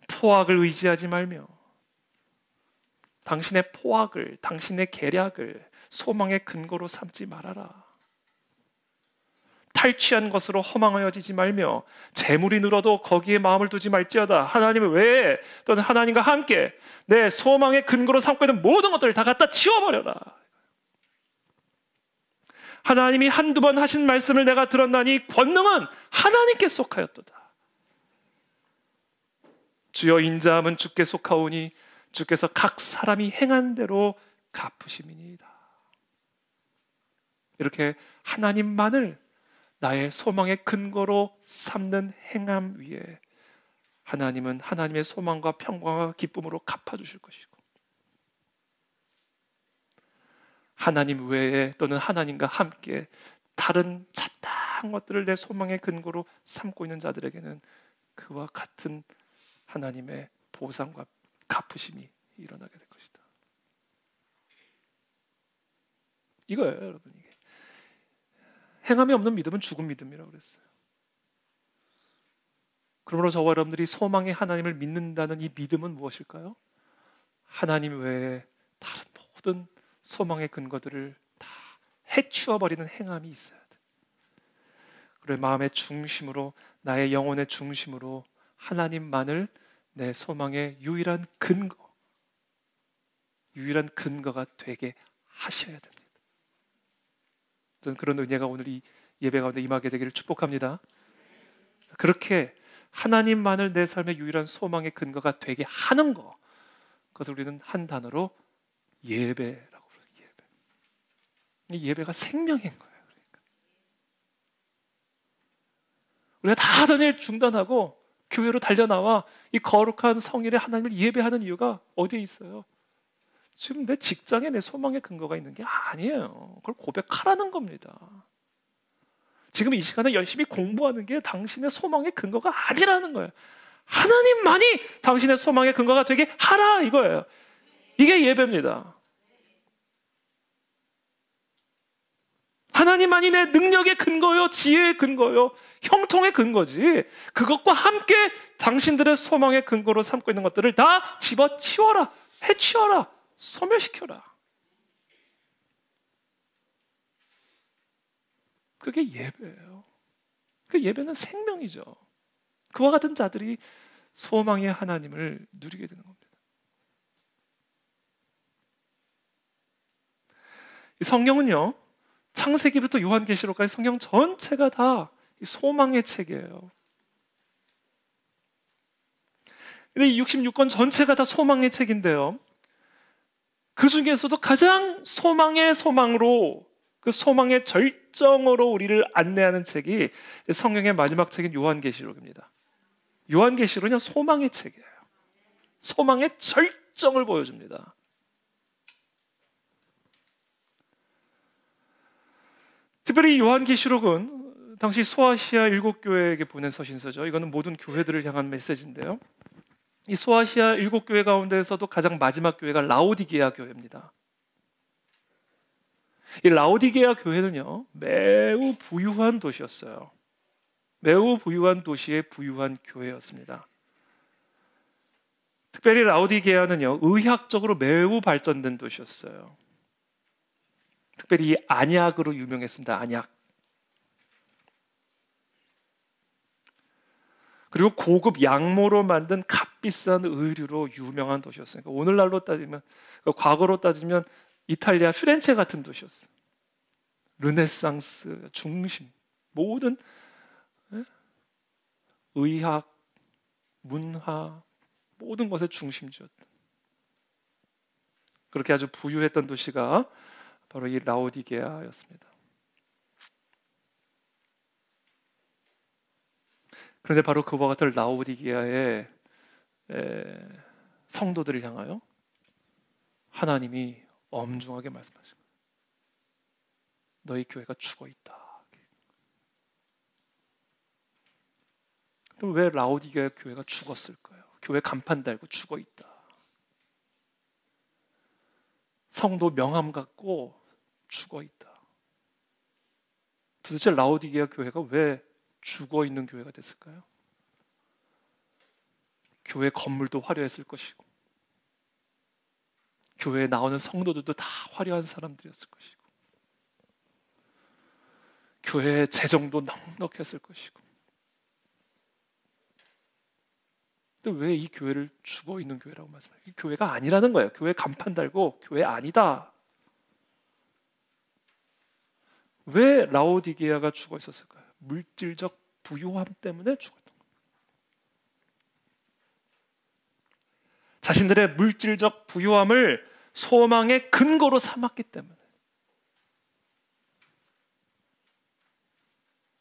포악을 의지하지 말며 당신의 포악을, 당신의 계략을 소망의 근거로 삼지 말아라. 탈취한 것으로 허망하여지지 말며 재물이 늘어도 거기에 마음을 두지 말지어다. 하나님 외에 또는 하나님과 함께 내 소망의 근거로 삼고 있는 모든 것들을 다 갖다 치워버려라. 하나님이 한두 번 하신 말씀을 내가 들었나니 권능은 하나님께 속하였도다. 주여 인자함은 주께 속하오니 주께서 각 사람이 행한 대로 갚으심이니이다. 이렇게 하나님만을 나의 소망의 근거로 삼는 행함 위에 하나님은 하나님의 소망과 평강과 기쁨으로 갚아주실 것이고, 하나님 외에 또는 하나님과 함께 다른 차다한 것들을 내 소망의 근거로 삼고 있는 자들에게는 그와 같은 하나님의 보상과 갚으심이 일어나게 될 것이다. 이거예요, 여러분. 이게 행함이 없는 믿음은 죽은 믿음이라고 그랬어요. 그러므로 저와 여러분들이 소망의 하나님을 믿는다는 이 믿음은 무엇일까요? 하나님 외에 다른 모든 소망의 근거들을 다 해치워버리는 행함이 있어야 돼. 그리고 마음의 중심으로, 나의 영혼의 중심으로 하나님만을 내 소망의 유일한 근거가 되게 하셔야 됩니다. 저는 그런 은혜가 오늘 이 예배 가운데 임하게 되기를 축복합니다. 그렇게 하나님만을 내 삶의 유일한 소망의 근거가 되게 하는 거, 그것을 우리는 한 단어로 예배라고 부르는 예배. 이 예배가 생명인 거예요. 그러니까 우리가 다 하던 일 중단하고 교회로 달려나와 이 거룩한 성일에 하나님을 예배하는 이유가 어디에 있어요? 지금 내 직장에 내 소망의 근거가 있는 게 아니에요. 그걸 고백하라는 겁니다. 지금 이 시간에 열심히 공부하는 게 당신의 소망의 근거가 아니라는 거예요. 하나님만이 당신의 소망의 근거가 되게 하라, 이거예요. 이게 예배입니다. 하나님만이 내 능력의 근거요, 지혜의 근거요, 형통의 근거지. 그것과 함께 당신들의 소망의 근거로 삼고 있는 것들을 다 집어치워라, 해치워라, 소멸시켜라. 그게 예배예요. 그 예배는 생명이죠. 그와 같은 자들이 소망의 하나님을 누리게 되는 겁니다. 이 성경은요, 창세기부터 요한계시록까지 성경 전체가 다 소망의 책이에요. 근데 이 66권 전체가 다 소망의 책인데요, 그 중에서도 가장 소망의 소망으로, 그 소망의 절정으로 우리를 안내하는 책이 성경의 마지막 책인 요한계시록입니다. 요한계시록은 소망의 책이에요. 소망의 절정을 보여줍니다. 특별히 요한계시록은 당시 소아시아 7교회에게 보낸 서신서죠. 이거는 모든 교회들을 향한 메시지인데요, 이 소아시아 7교회 가운데에서도 가장 마지막 교회가 라오디게아 교회입니다. 이 라오디게아 교회는요, 매우 부유한 도시였어요. 매우 부유한 도시의 부유한 교회였습니다. 특별히 라오디게아는요, 의학적으로 매우 발전된 도시였어요. 특별히 안약으로 유명했습니다. 안약. 그리고 고급 양모로 만든 값비싼 의류로 유명한 도시였어요. 그러니까 오늘날로 따지면, 과거로 따지면 이탈리아 피렌체 같은 도시였어요. 르네상스 중심, 모든 의학, 문화, 모든 것의 중심지였던, 그렇게 아주 부유했던 도시가 바로 이 라오디게아였습니다. 그런데 바로 그와 같은 라오디게아의 성도들을 향하여 하나님이 엄중하게 말씀하신 거예요. 너희 교회가 죽어 있다. 그럼 왜 라오디게아 교회가 죽었을까요? 교회 간판 달고 죽어 있다. 성도 명함 갖고 죽어 있다. 도대체 라오디게아 교회가 왜 죽어 있는 교회가 됐을까요? 교회 건물도 화려했을 것이고, 교회에 나오는 성도들도 다 화려한 사람들이었을 것이고, 교회의 재정도 넉넉했을 것이고, 근데 왜 이 교회를 죽어 있는 교회라고 말씀해요? 이 교회가 아니라는 거예요. 교회 간판 달고 교회 아니다. 왜 라오디게아가 죽어 있었을까요? 물질적 부요함 때문에 죽었던 거예요. 자신들의 물질적 부요함을 소망의 근거로 삼았기 때문에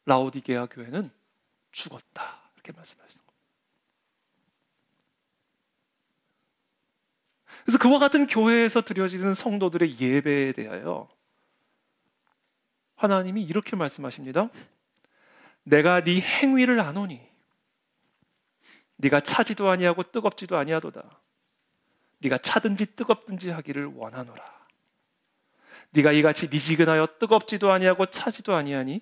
라오디게아 교회는 죽었다. 이렇게 말씀하셨습니다. 그래서 그와 같은 교회에서 드려지는 성도들의 예배에 대하여 하나님이 이렇게 말씀하십니다. 내가 네 행위를 아노니 네가 차지도 아니하고 뜨겁지도 아니하도다. 네가 차든지 뜨겁든지 하기를 원하노라. 네가 이같이 미지근하여 뜨겁지도 아니하고 차지도 아니하니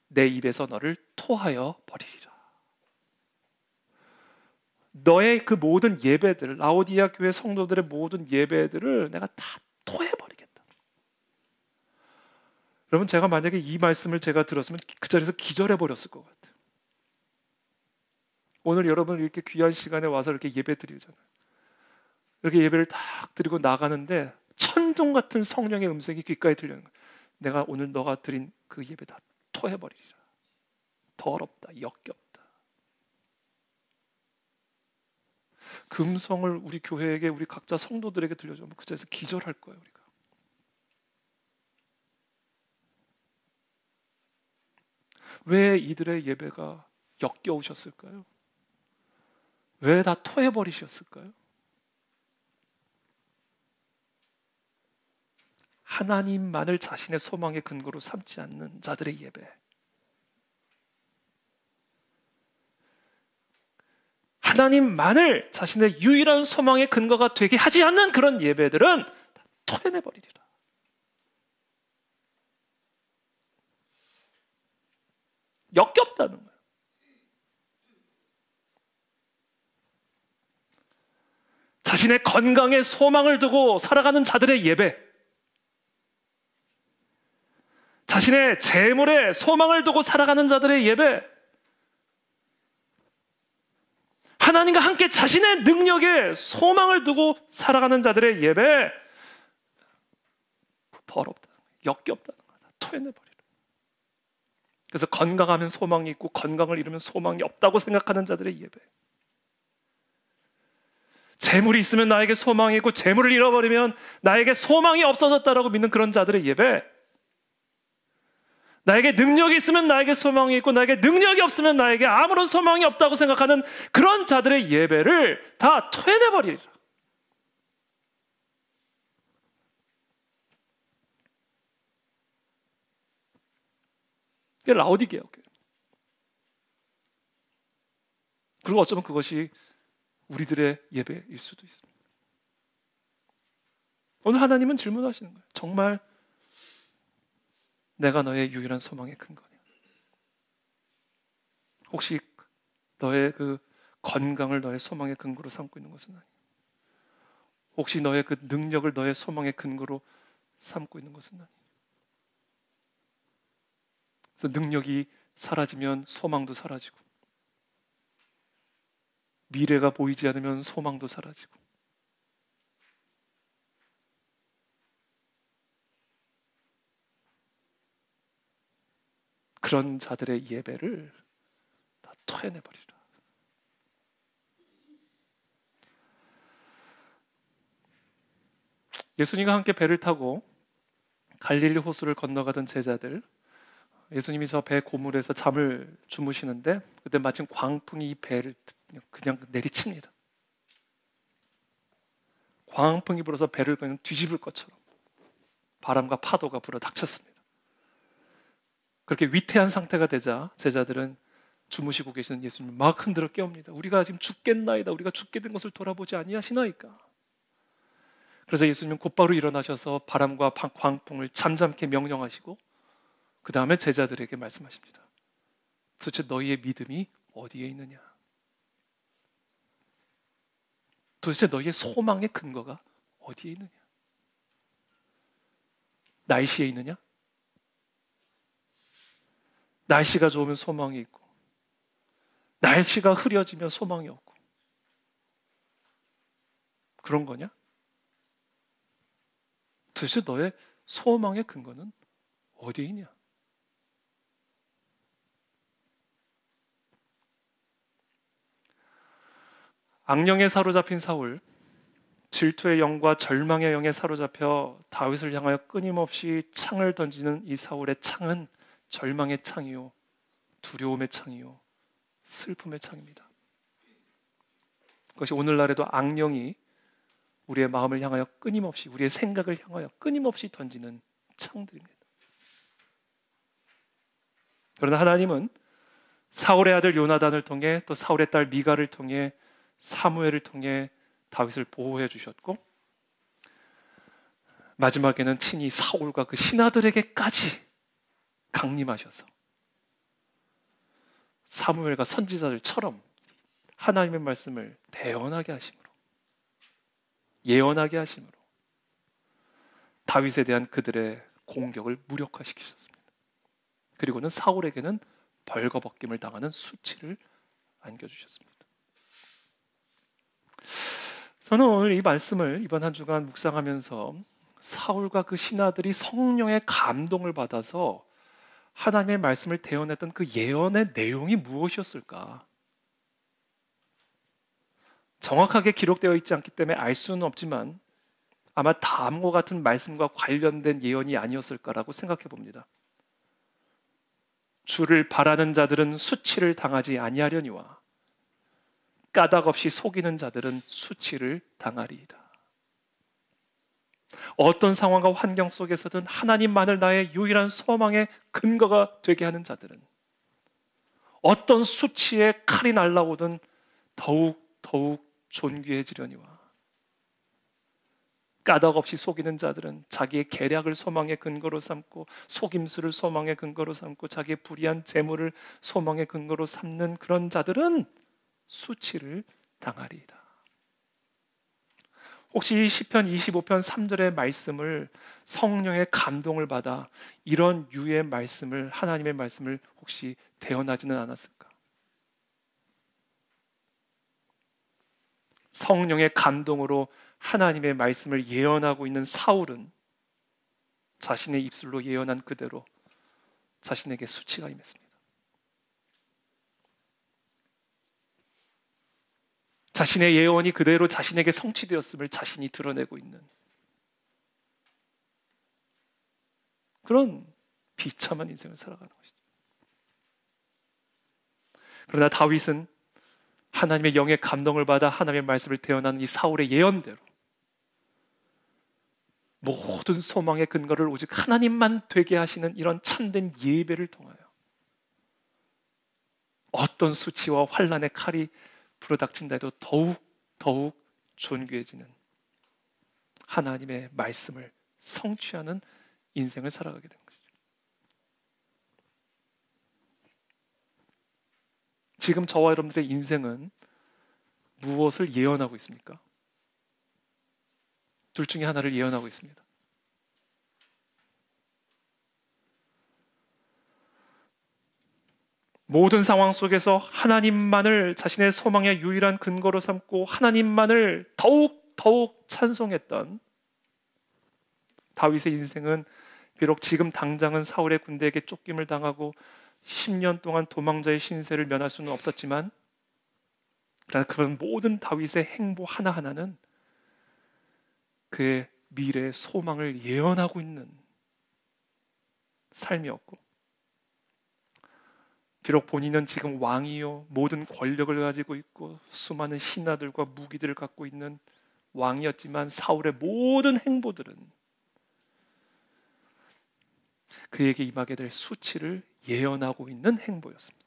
내 입에서 너를 토하여 버리리라. 너의 그 모든 예배들, 라오디게아 교회 성도들의 모든 예배들을 내가 다 토해버리겠다. 여러분, 제가 만약에 이 말씀을 제가 들었으면 그 자리에서 기절해버렸을 것 같아요. 오늘 여러분 이렇게 귀한 시간에 와서 이렇게 예배 드리잖아요. 이렇게 예배를 딱 드리고 나가는데 천둥 같은 성령의 음성이 귓가에 들리는 거예요. 내가 오늘 너가 드린 그 예배 다 토해버리리라. 더럽다, 역겹다. 그 음성을 우리 교회에게, 우리 각자 성도들에게 들려주면 그 자리에서 기절할 거예요. 우리가. 왜 이들의 예배가 역겨우셨을까요? 왜 다 토해버리셨을까요? 하나님만을 자신의 소망의 근거로 삼지 않는 자들의 예배, 하나님만을 자신의 유일한 소망의 근거가 되게 하지 않는 그런 예배들은 다 토해내버리리라. 역겹다는 거예요. 자신의 건강에 소망을 두고 살아가는 자들의 예배, 자신의 재물에 소망을 두고 살아가는 자들의 예배, 하나님과 함께 자신의 능력에 소망을 두고 살아가는 자들의 예배, 더럽다, 역겹다는 거야. 토해내버리라. 그래서 건강하면 소망이 있고 건강을 잃으면 소망이 없다고 생각하는 자들의 예배, 재물이 있으면 나에게 소망이 있고 재물을 잃어버리면 나에게 소망이 없어졌다라고 믿는 그런 자들의 예배, 나에게 능력이 있으면 나에게 소망이 있고 나에게 능력이 없으면 나에게 아무런 소망이 없다고 생각하는 그런 자들의 예배를 다 토해내버리리라. 그게 라오디게아 교회. 그리고 어쩌면 그것이 우리들의 예배일 수도 있습니다. 오늘 하나님은 질문하시는 거예요. 정말 내가 너의 유일한 소망의 근거냐? 혹시 너의 그 건강을 너의 소망의 근거로 삼고 있는 것은 아니냐? 혹시 너의 그 능력을 너의 소망의 근거로 삼고 있는 것은 아니냐? 그래서 능력이 사라지면 소망도 사라지고, 미래가 보이지 않으면 소망도 사라지고, 그런 자들의 예배를 다 토해내버리라. 예수님과 함께 배를 타고 갈릴리 호수를 건너가던 제자들, 예수님이 저 배 고물에서 잠을 주무시는데 그때 마침 광풍이 이 배를 그냥 내리칩니다. 광풍이 불어서 배를 그냥 뒤집을 것처럼 바람과 파도가 불어 닥쳤습니다. 그렇게 위태한 상태가 되자 제자들은 주무시고 계시는 예수님을 막 흔들어 깨웁니다. 우리가 지금 죽겠나이다. 우리가 죽게 된 것을 돌아보지 아니하시나이까. 그래서 예수님은 곧바로 일어나셔서 바람과 광풍을 잠잠케 명령하시고 그 다음에 제자들에게 말씀하십니다. 도대체 너희의 믿음이 어디에 있느냐? 도대체 너희의 소망의 근거가 어디에 있느냐? 날씨에 있느냐? 날씨가 좋으면 소망이 있고 날씨가 흐려지면 소망이 없고 그런 거냐? 도대체 너의 소망의 근거는 어디에 있냐? 악령에 사로잡힌 사울, 질투의 영과 절망의 영에 사로잡혀 다윗을 향하여 끊임없이 창을 던지는 이 사울의 창은 절망의 창이요, 두려움의 창이요, 슬픔의 창입니다. 그것이 오늘날에도 악령이 우리의 마음을 향하여 끊임없이, 우리의 생각을 향하여 끊임없이 던지는 창들입니다. 그러나 하나님은 사울의 아들 요나단을 통해 또 사울의 딸 미가를 통해 사무엘을 통해 다윗을 보호해 주셨고 마지막에는 친히 사울과 그 신하들에게까지 강림하셔서 사무엘과 선지자들처럼 하나님의 말씀을 대언하게 하심으로, 예언하게 하심으로 다윗에 대한 그들의 공격을 무력화시키셨습니다. 그리고는 사울에게는 벌거벗김을 당하는 수치를 안겨주셨습니다. 저는 오늘 이 말씀을 이번 한 주간 묵상하면서 사울과 그 신하들이 성령의 감동을 받아서 하나님의 말씀을 대언했던 그 예언의 내용이 무엇이었을까? 정확하게 기록되어 있지 않기 때문에 알 수는 없지만 아마 다음과 같은 말씀과 관련된 예언이 아니었을까라고 생각해 봅니다. 주를 바라는 자들은 수치를 당하지 아니하려니와 까닭 없이 속이는 자들은 수치를 당하리이다. 어떤 상황과 환경 속에서든 하나님만을 나의 유일한 소망의 근거가 되게 하는 자들은 어떤 수치의 칼이 날라오든 더욱 존귀해지려니와 까닭 없이 속이는 자들은 자기의 계략을 소망의 근거로 삼고 속임수를 소망의 근거로 삼고 자기의 불의한 재물을 소망의 근거로 삼는 그런 자들은 수치를 당하리이다. 혹시 시편 25편 3절의 말씀을 성령의 감동을 받아 이런 유의 말씀을, 하나님의 말씀을 혹시 대언하지는 않았을까? 성령의 감동으로 하나님의 말씀을 예언하고 있는 사울은 자신의 입술로 예언한 그대로 자신에게 수치가 임했습니다. 자신의 예언이 그대로 자신에게 성취되었음을 자신이 드러내고 있는 그런 비참한 인생을 살아가는 것이죠. 그러나 다윗은 하나님의 영의 감동을 받아 하나님의 말씀을 대언하는 이 사울의 예언대로 모든 소망의 근거를 오직 하나님만 되게 하시는 이런 참된 예배를 통하여 어떤 수치와 환난의 칼이 불어닥친다 해도 더욱 존귀해지는 하나님의 말씀을 성취하는 인생을 살아가게 된 것이죠. 지금 저와 여러분들의 인생은 무엇을 예언하고 있습니까? 둘 중에 하나를 예언하고 있습니다. 모든 상황 속에서 하나님만을 자신의 소망의 유일한 근거로 삼고 하나님만을 더욱 찬송했던 다윗의 인생은 비록 지금 당장은 사울의 군대에게 쫓김을 당하고 10년 동안 도망자의 신세를 면할 수는 없었지만 그러나 그런 모든 다윗의 행보 하나하나는 그의 미래의 소망을 예언하고 있는 삶이었고, 비록 본인은 지금 왕이요 모든 권력을 가지고 있고 수많은 신하들과 무기들을 갖고 있는 왕이었지만 사울의 모든 행보들은 그에게 임하게 될 수치를 예언하고 있는 행보였습니다.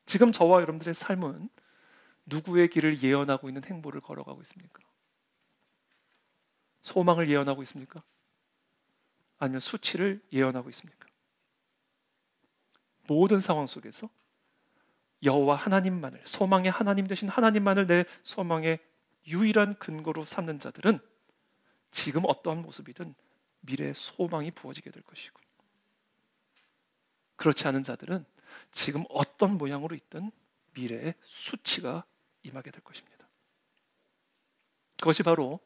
지금 저와 여러분들의 삶은 누구의 길을 예언하고 있는 행보를 걸어가고 있습니까? 소망을 예언하고 있습니까? 아니면 수치를 예언하고 있습니까? 모든 상황 속에서 여호와 하나님만을, 소망의 하나님 되신 하나님만을 내 소망의 유일한 근거로 삼는 자들은 지금 어떠한 모습이든 미래의 소망이 부어지게 될 것이고, 그렇지 않은 자들은 지금 어떤 모양으로 있든 미래의 수치가 임하게 될 것입니다. 그것이 바로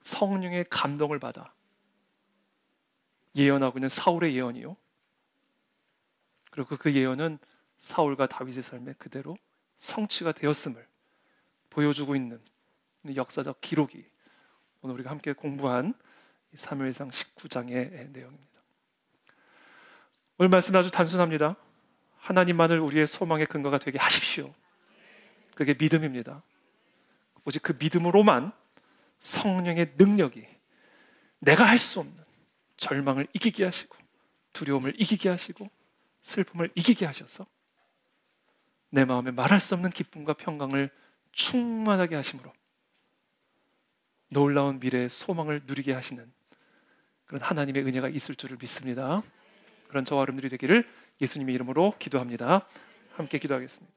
성령의 감동을 받아 예언하고 있는 사울의 예언이요, 그리고 그 예언은 사울과 다윗의 삶에 그대로 성취가 되었음을 보여주고 있는 역사적 기록이 오늘 우리가 함께 공부한 사무엘상 19장의 내용입니다. 오늘 말씀은 아주 단순합니다. 하나님만을 우리의 소망의 근거가 되게 하십시오. 그게 믿음입니다. 오직 그 믿음으로만 성령의 능력이 내가 할 수 없는 절망을 이기게 하시고 두려움을 이기게 하시고 슬픔을 이기게 하셔서 내 마음에 말할 수 없는 기쁨과 평강을 충만하게 하심으로 놀라운 미래의 소망을 누리게 하시는 그런 하나님의 은혜가 있을 줄을 믿습니다. 그런 저와 여러분들이 되기를 예수님의 이름으로 기도합니다. 함께 기도하겠습니다.